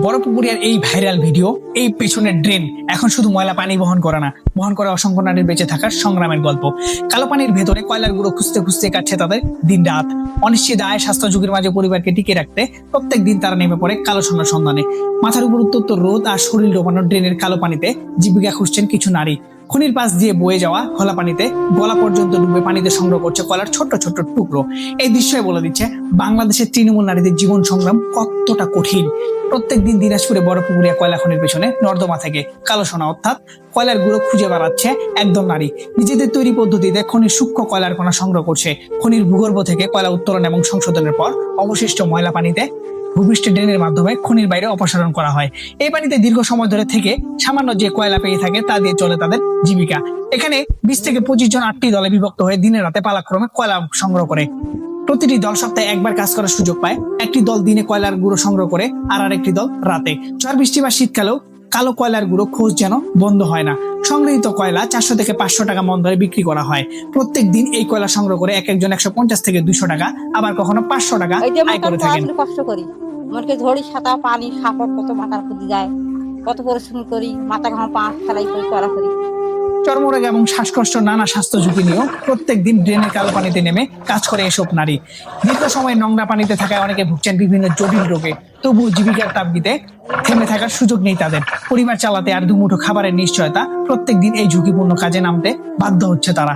বড়পুকুরিয়ার এই viral video, এই পেছনের ড্রেন এখন শুধু ময়লা পানি বহন করে না, বহন করে অসংখ্য নারীর বেঁচে থাকার সংগ্রামের গল্প। কালো পানির ভেতরে কয়লার গুঁড়ো খুঁজতে খুঁজতে কাটছে তাদের দিন রাত। অনিশ্চিত আয়, স্বাস্থ্য ঝুঁকির মাঝে পরিবারকে টিকে রাখতে প্রত্যেক দিন তারা নেমে পড়ে কালো সোনার সন্ধানে। মাথার উপর উত্তপ্ত রোদ আর শরীর ডোবানো ড্রেনের কালো পানিতে জীবিকা খুঁজছেন কিছু নারী। খনির পাশ দিয়ে বয়ে যাওয়া ঘোলা পানিতে গলা পর্যন্ত ডুবে পানিতে সংগ্রহ করছে কয়লার ছোট্ট ছোট্ট টুকরো। এই দৃশ্যই বলে দিচ্ছে বাংলাদেশের তৃণমূল নারীদের জীবন সংগ্রাম কতটা কঠিন। প্রত্যেক দিন দিনাজপুরে বড়পুকুরিয়া কয়লা খনির পেছনে নর্দমা থেকে কালো সোনা অর্থাৎ কয়লার গুঁড়ো খুঁজে বেড়াচ্ছে একদল নারী। নিজেদের তৈরি পদ্ধতিতে খনির সূক্ষ্ম কয়লার কণা সংগ্রহ করছে। খনির ভূগর্ভ থেকে কয়লা উত্তোলন এবং সংশোধনের পর অবশিষ্ট ময়লা পানিতে ভূপৃষ্ঠের ড্রেনের মাধ্যমে খনির বাইরে অপসারণ করা হয়। এই পানিতে দীর্ঘ সময় ধরে থেকে সামান্য যে কয়লা পেয়ে থাকে তা দিয়ে চলে তাদের জীবিকা। এখানে 20 থেকে 25 জন 8টি দলে বিভক্ত হয়ে দিনে রাতে পালাক্রমে কয়লা সংগ্রহ করে। প্রতিটি দল সপ্তাহে একবার কাজ করার সুযোগ পায়। একটি দল দিনে কয়লার গুঁড়ো সংগ্রহ করে আর আরেকটি দল রাতে। ঝড় বৃষ্টি বা শীতকালেও কালো কয়লার গুঁড়ো খোঁজ যেন বন্ধ হয় না। সংগৃহীত কয়লা 400 থেকে 500 টাকা মন ধরে বিক্রি করা হয়। প্রত্যেক দিন এই কয়লা সংগ্রহ করে এক একজন 150 থেকে 200 টাকা, আবার কখনো 500 টাকা আয় করে থাকেন। কষ্ট করি, মনকে ঝড়ি ছাতা পানি সাপড় কত মাথার খুঁজি যায়, কত পরিশ্রম করি, মাথা ঘাম পা ফেলাই করে করা করি। চর্মরোগ এবং শ্বাসকষ্ট, নানা স্বাস্থ্য ঝুঁকি নিয়েও প্রত্যেক দিন ড্রেনের কালো পানিতে নেমে কাজ করে এসব নারী। দীর্ঘ সময় নোংরা পানিতে থাকায় অনেকে ভুগছেন বিভিন্ন জটিল রোগে। তবু জীবিকার তাগিদে থেমে থাকার সুযোগ নেই তাদের। পরিবার চালাতে আর দুমুঠো খাবারের নিশ্চয়তা প্রত্যেক দিন এই ঝুঁকিপূর্ণ কাজে নামতে বাধ্য হচ্ছে তারা।